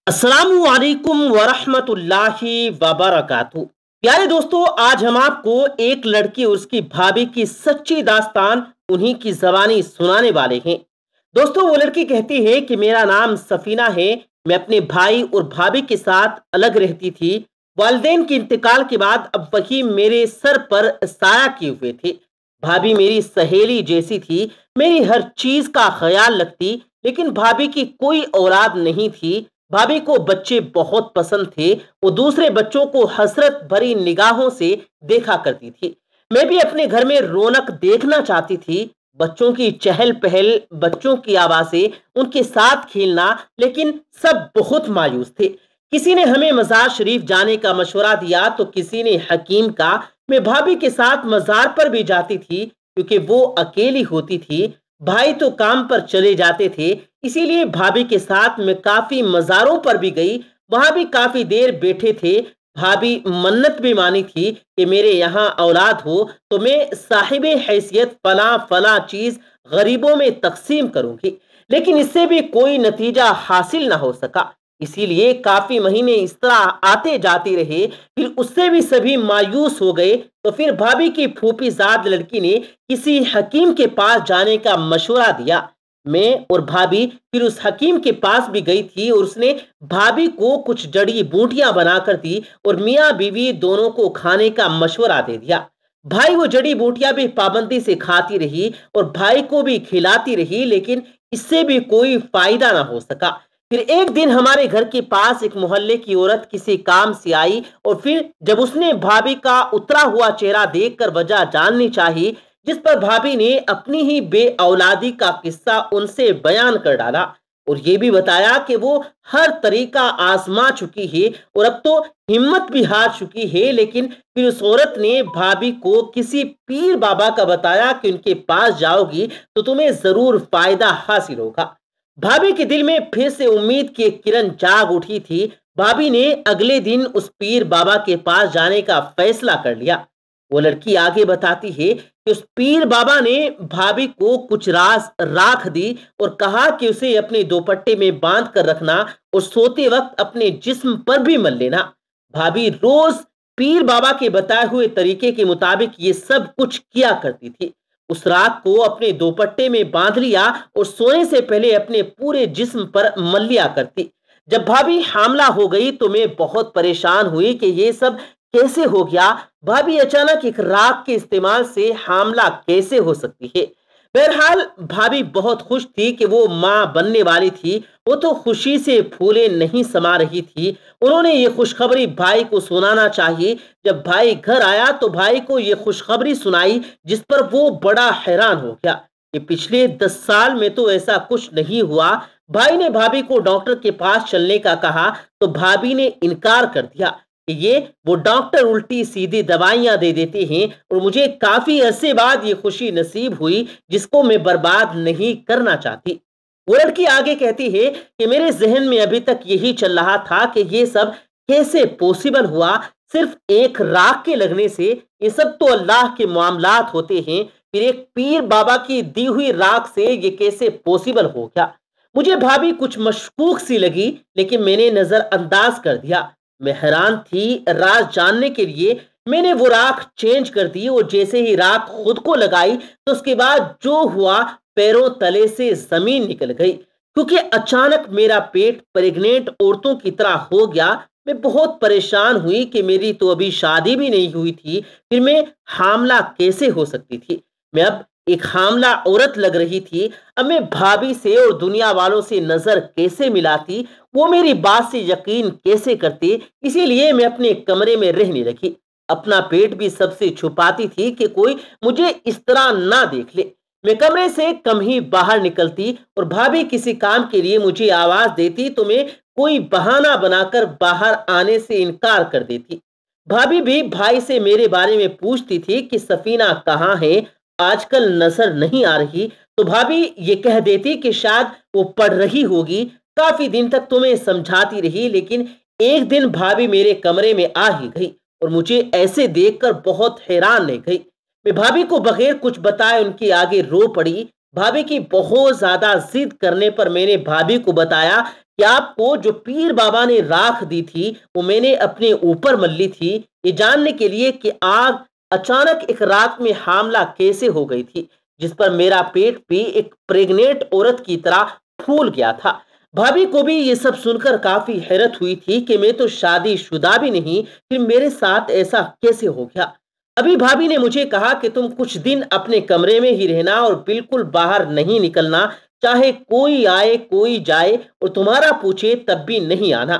अस्सलाम वालेकुम वरहमत वबरकातुहू। प्यारे दोस्तों, आज हम आपको एक लड़की और उसकी भाभी की सच्ची दास्तान उन्हीं की जबानी सुनाने वाले हैं। दोस्तों, वो लड़की कहती है कि मेरा नाम सफीना है। मैं अपने भाई और भाभी के साथ अलग रहती थी। वालिदैन के इंतकाल के बाद अब वही मेरे सर पर साया किए हुए थे। भाभी मेरी सहेली जैसी थी, मेरी हर चीज का ख्याल रखती। लेकिन भाभी की कोई औलाद नहीं थी। भाभी को बच्चे बहुत पसंद थे। वो दूसरे बच्चों को हसरत भरी निगाहों से देखा करती थी। मैं भी अपने घर में रौनक देखना चाहती थी। बच्चों की चहल पहल, बच्चों की आवाजें, उनके साथ खेलना, लेकिन सब बहुत मायूस थे। किसी ने हमें मजार शरीफ जाने का मशवरा दिया तो किसी ने हकीम का। मैं भाभी के साथ मजार पर भी जाती थी क्योंकि वो अकेली होती थी। भाई तो काम पर चले जाते थे, इसीलिए भाभी के साथ मैं काफी मजारों पर भी गई। वहां भी काफी देर बैठे थे। भाभी मन्नत भी मानी थी कि मेरे यहाँ औलाद हो तो मैं साहिब हैसियत फला फला चीज गरीबों में तकसीम करूंगी। लेकिन इससे भी कोई नतीजा हासिल ना हो सका। इसीलिए काफी महीने इस तरह आते जाते रहे। फिर उससे भी सभी मायूस हो गए। तो फिर भाभी की फूफीजाद लड़की ने किसी हकीम के पास जाने का मशवरा दिया। मैं और भाभी फिर उस हकीम के पास भी गई थी और उसने भाभी को कुछ जड़ी बूटियां बनाकर दी और मियाँ बीवी दोनों को खाने का मशवरा दे दिया। भाई वो जड़ी बूटियां भी पाबंदी से खाती रही और भाई को भी खिलाती रही, लेकिन इससे भी कोई फायदा ना हो सका। फिर एक दिन हमारे घर के पास एक मोहल्ले की औरत किसी काम से आई और फिर जब उसने भाभी का उतरा हुआ चेहरा देखकर वजह जाननी चाहिए, जिस पर भाभी ने अपनी ही बे औलादी का किस्सा उनसे बयान कर डाला और ये भी बताया कि वो हर तरीका आजमा चुकी है और अब तो हिम्मत भी हार चुकी है। लेकिन फिर उस औरत ने भाभी को किसी पीर बाबा का बताया कि उनके पास जाओगी तो तुम्हें जरूर फायदा हासिल होगा। भाभी के दिल में फिर से उम्मीद की एक किरण जाग उठी थी। भाभी ने अगले दिन उस पीर बाबा के पास जाने का फैसला कर लिया। वो लड़की आगे बताती है कि उस पीर बाबा ने भाभी को कुछ राज राख दी और कहा कि उसे अपने दोपट्टे में बांध कर रखना और सोते वक्त अपने जिस्म पर भी मल लेना। भाभी रोज पीर बाबा के बताए हुए तरीके के मुताबिक ये सब कुछ किया करती थी। उस राख को अपने दोपट्टे में बांध लिया और सोने से पहले अपने पूरे जिस्म पर मल लिया करती। जब भाभी हामला हो गई तो मैं बहुत परेशान हुई कि ये सब कैसे हो गया। भाभी अचानक एक राख के इस्तेमाल से हामला कैसे हो सकती है। बहरहाल भाभी बहुत खुश थी कि वो मां बनने वाली थी। वो तो खुशी से फूले नहीं समा रही थी। उन्होंने ये खुशखबरी भाई को सुनाना चाहिए। जब भाई घर आया तो भाई को ये खुशखबरी सुनाई, जिस पर वो बड़ा हैरान हो गया कि पिछले 10 साल में तो ऐसा कुछ नहीं हुआ। भाई ने भाभी को डॉक्टर के पास चलने का कहा तो भाभी ने इनकार कर दिया कि ये वो डॉक्टर उल्टी सीधी दवाइयां दे देते हैं और मुझे काफी अरसे बाद ये खुशी नसीब हुई जिसको मैं बर्बाद नहीं करना चाहती। वो लड़की आगे कहती है कि मेरे जहन में अभी तक यही चल रहा था कि ये सब कैसे पॉसिबल हुआ। सिर्फ एक राख के लगने से ये सब तो अल्लाह के मामलात होते हैं, फिर एक पीर बाबा की दी हुई राख से ये कैसे पॉसिबल हो गया। मुझे भाभी कुछ मशकूक सी लगी, लेकिन मैंने नजरअंदाज कर दिया। मैं हैरान थी। राज जानने के लिए मैंने वो राख चेंज कर दी और जैसे ही राख खुद को लगाई तो उसके बाद जो हुआ, पैरों तले से जमीन निकल गई क्योंकि अचानक मेरा पेट प्रेग्नेंट औरतों की तरह हो गया। मैं बहुत परेशान हुई कि मेरी तो अभी शादी भी नहीं हुई थी, फिर मैं हामला कैसे हो सकती थी। मैं अब एक हामला औरत लग रही थी। अब मैं भाभी से और दुनिया वालों से नजर कैसे मिलाती, वो मेरी बात से यकीन कैसे करते। इसीलिए मैं अपने कमरे में रहने लगी। अपना पेट भी सबसे छुपाती थी कि कोई मुझे इस तरह ना देख ले। मैं कमरे से कम ही बाहर निकलती और भाभी किसी काम के लिए मुझे आवाज देती तो मैं कोई बहाना बनाकर बाहर आने से इनकार कर देती। भाभी भी भाई से मेरे बारे में पूछती थी कि सफीना कहाँ है, आजकल नजर नहीं आ रही। तो भाभी ये कह देती कि शायद वो पढ़ रही होगी। काफी दिन तक तो मैं समझाती रही, लेकिन एक दिन भाभी मेरे कमरे में आ ही गई और मुझे ऐसे देखकर बहुत हैरान रह गई। मैं भाभी को बगैर कुछ बताए उनके आगे रो पड़ी। भाभी की बहुत ज्यादा जिद करने पर मैंने भाभी को बताया کہ آپ کو جو پیر بابا نے راکھ دی تھی وہ میں نے اپنے اوپر مل لی تھی، یہ جاننے کے لیے کہ آگ اچانک ایک رات میں حاملہ کیسے ہو گئی تھی، جس پر میرا پیٹ بھی ایک پریگنیٹ عورت کی طرح پھول گیا تھا۔ بھابھی کو بھی یہ سب سن کر کافی حیرت ہوئی تھی کہ میں تو شادی شدہ بھی نہیں، پھر میرے ساتھ ایسا کیسے ہو گیا۔ ابھی بھابھی نے مجھے کہا کہ تم کچھ دن اپنے کمرے میں ہی رہنا اور بالکل باہر نہیں نکلنا، چاہے کوئی آئے کوئی جائے اور تمہارا پوچھے تب بھی نہیں آنا۔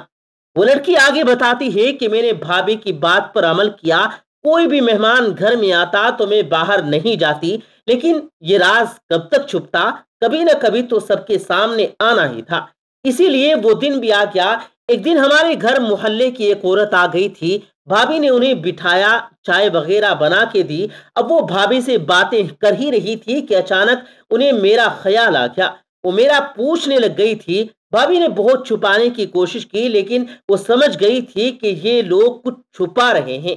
وہ لڑکی آگے بتاتی ہے کہ میں نے بھابھی کی بات پر عمل کیا، کوئی بھی مہمان گھر میں آتا تو میں باہر نہیں جاتی، لیکن یہ راز کب تک چھپتا، کبھی نہ کبھی تو سب کے سامنے آنا ہی تھا۔ اسی لیے وہ دن بھی آ گیا۔ ایک دن ہمارے گھر محلے کی ایک عورت آ گئی تھی، بھابھی نے انہیں بٹھایا، چائے وغیرہ بنا کے دی۔ اب وہ بھابھی سے باتیں کر ہی رہی تھی کہ اچانک انہیں میرا خیال آ گیا، وہ میرا پوچھنے لگ گئی تھی۔ بھابھی نے بہت چھپانے کی کوشش کی، لیکن وہ سمجھ گئی تھی کہ یہ لوگ کچھ چھپا رہے ہیں۔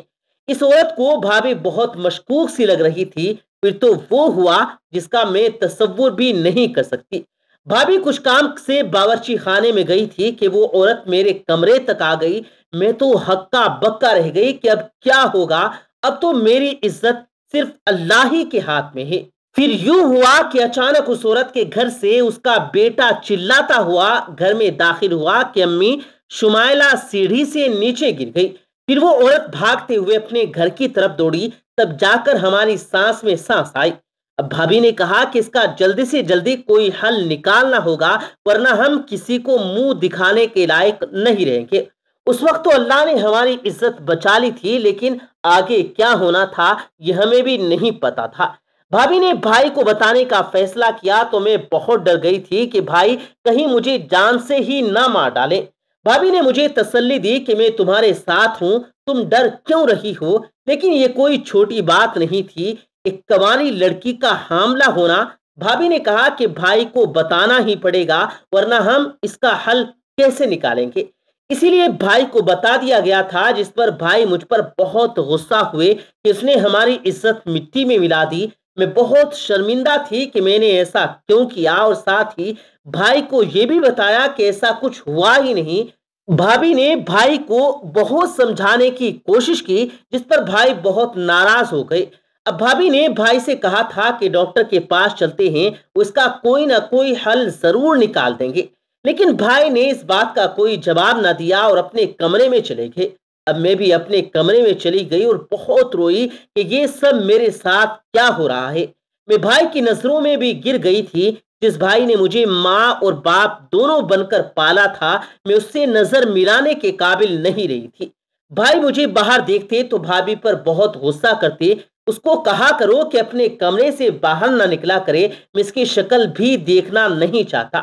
اس عورت کو بھابھی بہت مشکوک سی لگ رہی تھی۔ پھر تو وہ ہوا جس کا میں تصور بھی نہیں کر سکتی۔ بھابھی کچھ کام سے باورچی خانے میں گئی تھی کہ وہ عورت میرے کمرے تک آ گئی۔ میں تو ہکا بکا رہ گئی کہ اب کیا ہوگا، اب تو میری عزت صرف اللہ ہی کے ہاتھ میں ہے۔ پھر یوں ہوا کہ اچانک اس عورت کے گھر سے اس کا بیٹا چلاتا ہوا گھر میں داخل ہوا کہ امی شمائلہ سیڑھی سے نیچے گر گئی۔ پھر وہ عورت بھاگتے ہوئے اپنے گھر کی طرف دوڑی، تب جا کر ہماری سانس میں سانس آئی۔ اب بھابھی نے کہا کہ اس کا جلدی سے جلدی کوئی حل نکالنا ہوگا، ورنہ ہم کسی کو منہ دکھانے کے لائق نہیں رہیں گے۔ اس وقت تو اللہ نے ہماری عزت بچا لی تھی، لیکن آگے کیا ہونا تھا یہ ہمیں بھی نہیں پتا تھا۔ بھابھی نے بھائی کو بتانے کا فیصلہ کیا تو میں بہت ڈر گئی تھی کہ بھائی کہیں مجھے جان سے ہی نہ مار ڈالے۔ بھابھی نے مجھے تسلی دی کہ میں تمہارے ساتھ ہوں، تم ڈر کیوں رہی ہو، لیکن یہ کوئی چھوٹی بات نہیں تھی، ایک کنواری لڑکی کا حاملہ ہونا۔ بھابھی نے کہا کہ بھائی کو بتانا ہی پڑے گا، ورنہ ہم اس کا حل کیسے نکالیں گے۔ اسی لیے بھائی کو بتا دیا گیا تھا، جس پر بھائی مجھ پر بہت غصہ ہوئے کہ اس نے ہماری عزت مٹی میں ملا دی۔ میں بہت شرمندہ تھی کہ میں نے ایسا کیوں کیا، اور ساتھ ہی بھائی کو یہ بھی بتایا کہ ایسا کچھ ہوا ہی نہیں۔ بھابھی نے بھائی کو بہت سمجھانے کی کوشش کی، جس پر بھائی بہت ناراض ہو گئے۔ اب بھابھی نے بھائی سے کہا تھا کہ ڈاکٹر کے پاس چلتے ہیں، وہ اس کا کوئی نہ کوئی حل ضرور نکال دیں گے، لیکن بھائی نے اس بات کا کوئی جواب نہ دیا اور اپنے کمرے میں چلے گئے۔ اب میں بھی اپنے کمرے میں چلی گئی اور بہت روئی کہ یہ سب میرے ساتھ کیا ہو رہا ہے۔ میں بھائی کی نظروں میں بھی گر گئی تھی۔ جس بھائی نے مجھے ماں اور باپ دونوں بن کر پالا تھا، میں اس سے نظر ملانے کے قابل نہیں رہی تھی۔ بھائی مجھے باہر دیکھتے تو بھابھی پر بہت غصہ کرتے، اس کو کہا کرو کہ اپنے کمرے سے باہر نہ نکلا کرے، میں اس کی شکل بھی دیکھنا نہیں چاہتا۔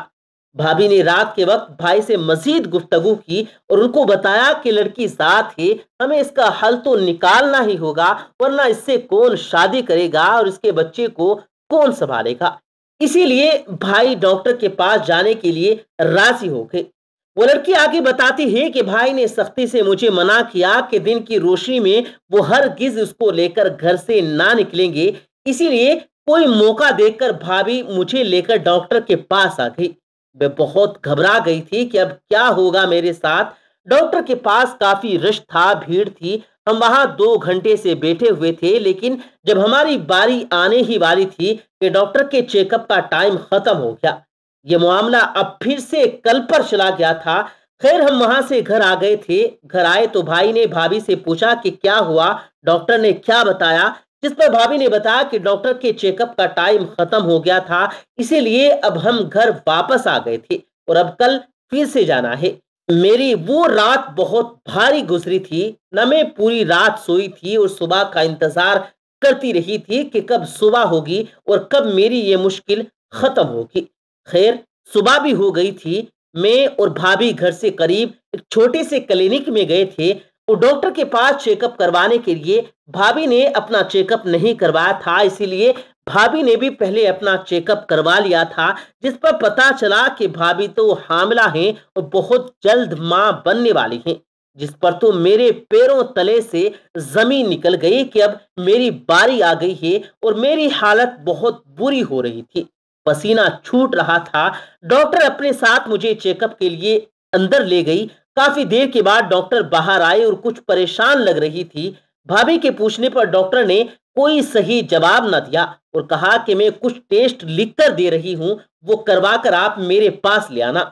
بھابھی نے رات کے وقت بھائی سے مزید گفتگو کی اور ان کو بتایا کہ لڑکی ساتھ ہے، ہمیں اس کا حل تو نکالنا ہی ہوگا، ورنہ اس سے کون شادی کرے گا اور اس کے بچے کو کون سنبھالے گا۔ اسی لیے بھائی ڈاکٹر کے پاس جانے کے لیے راضی ہو گئے۔ وہ لڑکی آگے بتاتی ہے کہ بھائی نے سختی سے مجھے منع کیا کہ دن کی روشنی میں وہ ہرگز اس کو لے کر گھر سے نہ نکلیں گے، اسی لیے کوئی موقع دیکھ کر بھابھی مجھے لے کر ڈاکٹر کے پاس آ گئی۔ میں بہت گھبرا گئی تھی کہ اب کیا ہوگا میرے ساتھ۔ ڈاکٹر کے پاس کافی رش تھا، بھیڑ تھی، ہم وہاں 2 گھنٹے سے بیٹھے ہوئے تھے، لیکن جب ہماری باری آنے ہی والی تھی کہ ڈاکٹر کے چیک اپ کا ٹائم ختم ہو گیا۔ یہ معاملہ اب پھر سے کل پر چلا گیا تھا۔ خیر ہم وہاں سے گھر آ گئے تھے۔ گھر آئے تو بھائی نے بھابھی سے پوچھا کہ کیا ہوا، ڈاکٹر نے کیا بتایا، جس پر بھابھی نے بتایا کہ ڈاکٹر کے چیک اپ کا ٹائم ختم ہو گیا تھا، اسی لیے اب ہم گھر واپس آ گئے تھے اور اب کل پھر سے جانا ہے۔ میری وہ رات بہت بھاری گزری تھی، نہ میں پوری رات سوئی تھی اور صبح کا انتظار کرتی رہی تھی کہ کب صبح ہوگی اور کب میری یہ مشکل ختم ہوگی۔ خیر صبح بھی ہو گئی تھی۔ میں اور بھابھی گھر سے قریب ایک چھوٹے سے کلینک میں گئے تھے اور ڈاکٹر کے پاس چیک اپ کروانے کے لیے۔ بھابھی نے اپنا چیک اپ نہیں کروایا تھا، اسی لیے بھابھی نے بھی پہلے اپنا چیک اپ کروا لیا تھا، جس پر پتا چلا کہ بھابھی تو حاملہ ہیں اور بہت جلد ماں بننے والی ہیں، جس پر تو میرے پیروں تلے سے زمین نکل گئی کہ اب میری باری آ گئی ہے اور میری حالت بہت بری ہو رہی تھی۔ पसीना छूट रहा था। डॉक्टर अपने साथ मुझे चेकअप के लिए अंदर ले गई। काफी देर के बाद डॉक्टर बाहर आए और कुछ परेशान लग रही थी। भाभी के पूछने पर डॉक्टर ने कोई सही जवाब न दिया और कहा कि मैं कुछ टेस्ट लिख कर दे रही हूँ, वो करवा कर आप मेरे पास ले आना।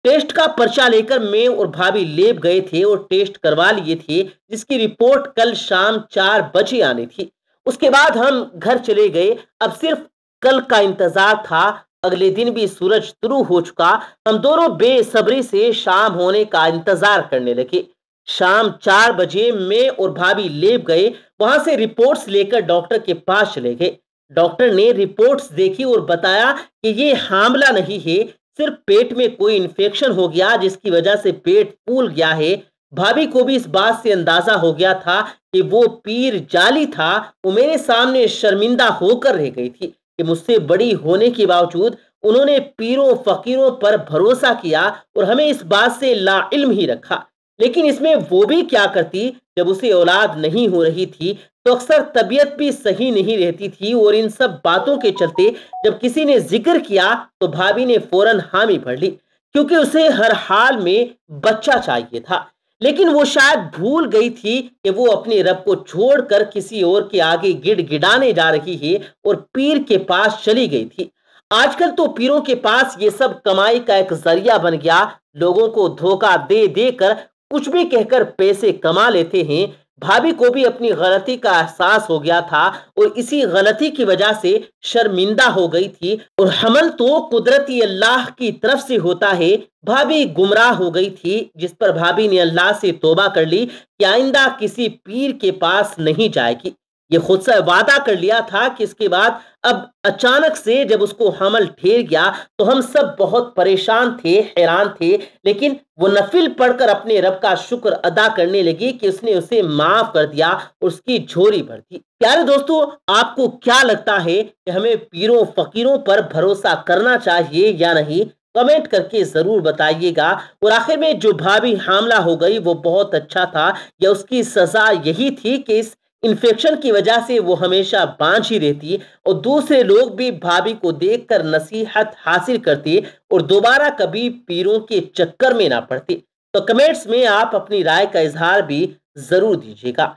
टेस्ट का पर्चा लेकर मैं और भाभी लेब गए थे और टेस्ट करवा लिए थे, जिसकी रिपोर्ट कल शाम 4 बजे आनी थी। उसके बाद हम घर चले गए। अब सिर्फ कल का इंतजार था। अगले दिन भी सूरज शुरू हो चुका। हम दोनों बेसब्री से शाम होने का इंतजार करने लगे। शाम 4 बजे मैं और भाभी लेब गए। वहां से रिपोर्ट्स लेकर डॉक्टर के पास चले गए। डॉक्टर ने रिपोर्ट्स देखी और बताया कि ये हामला नहीं है, सिर्फ पेट में कोई इन्फेक्शन हो गया जिसकी वजह से पेट फूल गया है। भाभी को भी इस बात से अंदाजा हो गया था कि वो पीर जाली था। वो मेरे सामने शर्मिंदा होकर रह गई थी कि मुझसे बड़ी होने के बावजूद उन्होंने पीरों फकीरों पर भरोसा किया और हमें इस बात से लाइल्म ही रखा। लेकिन इसमें वो भी क्या करती, जब उसे औलाद नहीं हो रही थी तो अक्सर तबीयत भी सही नहीं रहती थी, और इन सब बातों के चलते जब किसी ने जिक्र किया तो भाभी ने फौरन हामी भर ली, क्योंकि उसे हर हाल में बच्चा चाहिए था। लेकिन वो शायद भूल गई थी कि वो अपने रब को छोड़कर किसी और के आगे गिड़गिड़ाने जा रही है और पीर के पास चली गई थी। आजकल तो पीरों के पास ये सब कमाई का एक जरिया बन गया। लोगों को धोखा दे देकर कुछ भी कहकर पैसे कमा लेते हैं। भाभी को भी अपनी गलती का एहसास हो गया था और इसी गलती की वजह से शर्मिंदा हो गई थी, और हमल तो कुदरती अल्लाह की तरफ से होता है। भाभी गुमराह हो गई थी, जिस पर भाभी ने अल्लाह से तौबा कर ली कि आइंदा किसी पीर के पास नहीं जाएगी। ये खुद से वादा कर लिया था कि इसके बाद अब अचानक से जब उसको हमल ठेर गया तो हम सब बहुत परेशान थे, हैरान थे। लेकिन वो नफिल पढ़कर अपने रब का शुक्र अदा करने लगी कि उसने उसे माफ कर दिया और उसकी झोली भर दी। प्यारे दोस्तों, आपको क्या लगता है कि हमें पीरों फकीरों पर भरोसा करना चाहिए या नहीं? कमेंट करके जरूर बताइएगा। और आखिर में जो भाभी हामला हो गई वो बहुत अच्छा था, या उसकी सजा यही थी कि इस इन्फेक्शन की वजह से वो हमेशा बांझ ही रहती और दूसरे लोग भी भाभी को देखकर नसीहत हासिल करते और दोबारा कभी पीरों के चक्कर में ना पड़ते? तो कमेंट्स में आप अपनी राय का इजहार भी जरूर दीजिएगा।